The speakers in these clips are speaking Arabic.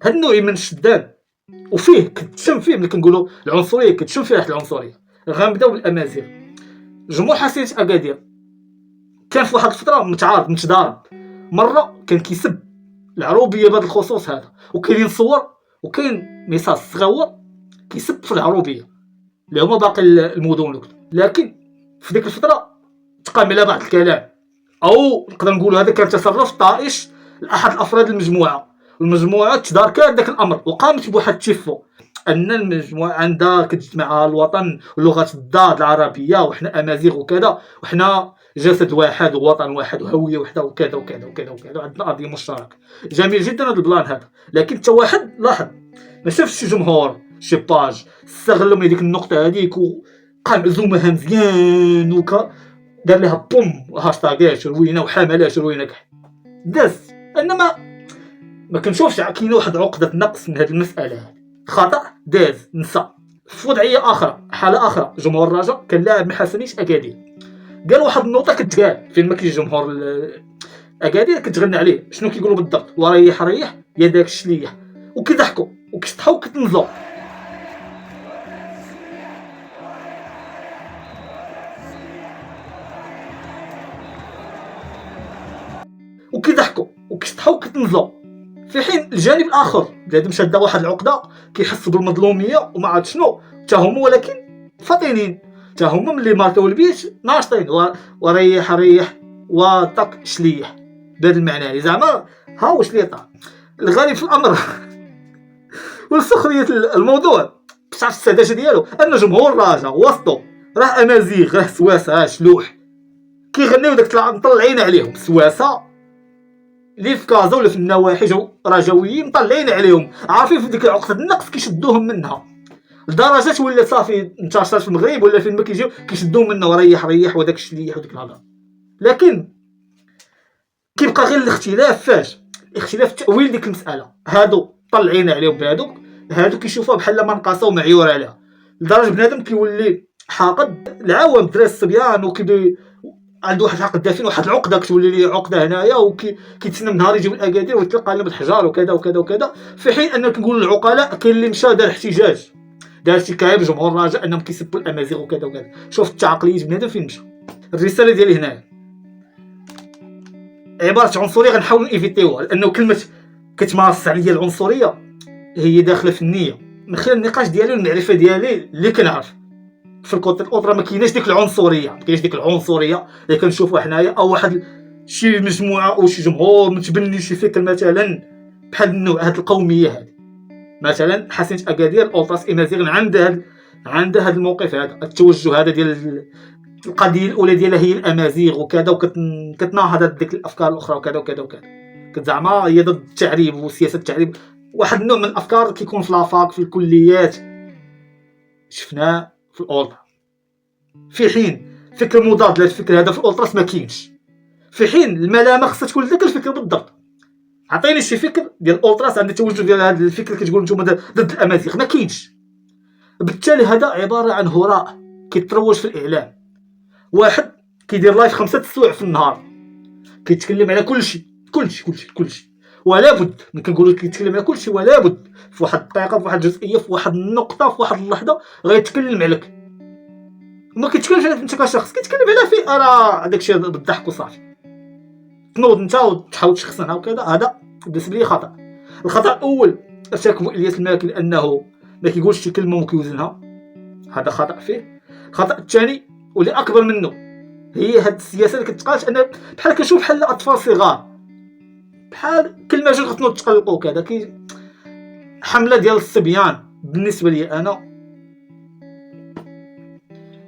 هاد النوع من الشداد وفيه كتشم فيه ملي كنقولوا العنصريه كتشم فيه واحد العنصريه. غنبداو بالامازيغ. جمهور حسينة اكادير كان في واحد الفتره متعارض متضارب، مره كان كيسب العروبيه بهذا الخصوص هذا، وكاينين صور وكاين ميساج صغيور كيسب في العروبيه اللي هما باقي المدن وكذا. لكن في ديك الفتره تقام على بعض الكلام، او نقدر نقولوا هذا كان تصرف طائش لاحد الافراد المجموعه، والمجموعه تداركات ذاك الامر وقامت بواحد التشفو ان المجموعه عندها كتجمع الوطن واللغه الضاد العربيه وحنا امازيغ وكذا، وحنا جسد واحد ووطن واحد وهويه وحده وكذا وكذا وكذا وكذا، عندنا قضيه مشتركه. جميل جدا هذا البلان هذا. لكن حتى واحد لاحظ ما شافش شي جمهور شي باج استغلوا من هذيك النقطه هذيك وقام عزومها مزيان دار لها بوم هاشتاغات روينه وحملات روينه كاع داز. انما ما كنشوفش كاينه واحد عقده نقص من هذه المساله هذه. خطا داز نسى. في وضعيه اخرى حاله اخرى جمهور الرجاء كان لاعب من حسنية اكادير، قال واحد النقطه كتقال فين ما كاين جمهور اكادير كتغنى عليه. شنو كيقولوا بالضبط؟ وريح ريح يا داك الشليح، وكيضحكوا وكيشطحوا وكتنزلوا. وكيضحكوا وكيشطحوا وكتنزلوا، في حين الجانب الاخر بنادم شاد واحد العقده كيحس بالمظلوميه وما عرفت شنو حتى هما، ولكن فاطنين حتى هما ملي ماركاو البيت ناشطين وريح ريح وطق شليح بهذا المعنى. زعما ها واش اللي طا الغريب في الامر والسخريه الموضوع بصح السذاجه ديالو ان جمهور الرجاء وسطو راه امازيغ راه سواسه شلوح كيغنيو داك مطلعين عليهم سواسه اللي في كازا ولا في النواحي رجاويين مطلعين عليهم، عارفين في ديك عقده النقص كيشدوهم منها لدرجه ولا صافي انتشرت في المغرب ولا فين ما كيجيو كيشدوهم منها وريح ريح وداك الشليح وديك الهضره. لكن كيبقى غير الاختلاف فاش اختلاف تاويل ديك المساله. هادو طلعين عليهم بهادوك، هادو كيشوفوها بحال منقصه ومعيور عليها، لدرجه بنادم كيولي حاقد العوام الدراري الصبيان وكيبدا عنده واحد الحق دافين واحد العقده كتولي ليه عقده هنايا وكيتسنى من نهار يجيب الاكادير ويتلقى لنا بالحجار وكذا وكذا وكذا. في حين ان كنقول العقلاء كاين اللي مشى دار احتجاج دار شكايه بجمهور الرجاء انهم كيسبوا الامازيغ وكذا وكذا. شوف التعقليه بنادم فين مشى. الرساله ديالي هنايا عباره عنصريه غنحاول ايفيتيوها، لانه كلمه كتمارس عليا العنصريه هي داخله في النيه. من خلال النقاش ديالي والمعرفه ديالي اللي كنعرف في الكوت الاوترا ما كايناش ديك العنصريه، ما كاينش ديك العنصريه اللي كنشوفوها حنايا او واحد شي مجموعه او شي جمهور متبني شي فكر مثلا بحال النوع هاد القوميه هذه. مثلا حسنية اكادير الاوتراس امازيغ عندها هذا الموقف هذا التوجه هذا ديال القضيه الاولى ديالها هي الامازيغ وكذا، وكتناهض ديك الافكار الاخرى وكذا وكذا وكذا. كتزعما هي ضد التعريب وسياسه التعريب، واحد النوع من الافكار كيكون في لافاك في الكليات شفناه في الاولترا، في حين فكر مضاد للفكر هذا في الاولتراس ما كاينش. في حين الملامه خصها تكون ذاك الفكر بالضبط. عطيني شي فكر ديال الاولتراس عند التوجه ديال هذا الفكر كتقول نتوما ضد الامازيغ، ما كاينش. بالتالي هذا عباره عن هراء كيتروج في الاعلام. واحد كيدير لايف 5 سوايع في النهار كيتكلم على كل شيء ولا بد ملي كنقولوا كيتكلم على كل شيء ولا بد في واحد الدقيقه في واحد الجزئيه في واحد النقطه في واحد اللحظه غيتكلم عليك. وما كيتكلمش عليك انت كشخص، كيتكلم على فئه راه داكشي بالضحك وصافي. تنوض انت وتحاول تشخصنها وكذا. هذا بالنسبه لي خطا. الخطا الاول ارتكبه الياس الماكي لانه ما كيقولش شي كلمه وكيوزنها، هذا خطا فيه. الخطا الثاني واللي اكبر منه هي هاد السياسه اللي كتقالش انا بحال كنشوف بحال اطفال صغار بحال كلمه جوج غتنوض تقلقوا كذا حمله ديال الصبيان. بالنسبه لي انا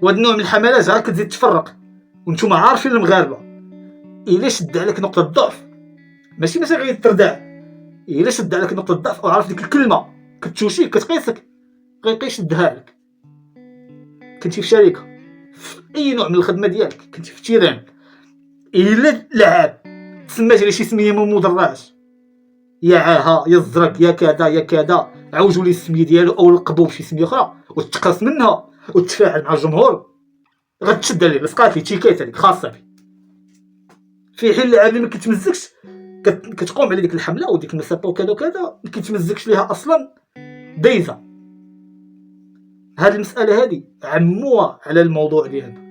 وهاد النوع من الحملات غير كتزيد تفرق، وانتم عارفين المغاربه الا شد عليك نقطه ضعف ماشي غير تردع، الا شد عليك نقطه ضعف او عارف ديك الكلمه كتوشيك كتقيسك غيبقى يشدها لك. كنتي في شركه في اي نوع من الخدمه ديالك، كنتي في تيران، الا لعاب تسمات على شي سميه ما مدراش يا عاها يا الزرق يا كذا يا كذا، عوجوا لي السميه ديالو او لقبوه بشي سميه اخرى وتقص منها وتتفاعل مع الجمهور غتشد عليه لصقات لي تيكيت عليك خاصه بي. في حين اللاعب اللي ما كيتمزكش كتقوم على ديك الحمله وديك المسافه وكذا وكذا، ما كيتمزكش ليها اصلا دايزه. هاد المساله هادي عموها على الموضوع ديالنا.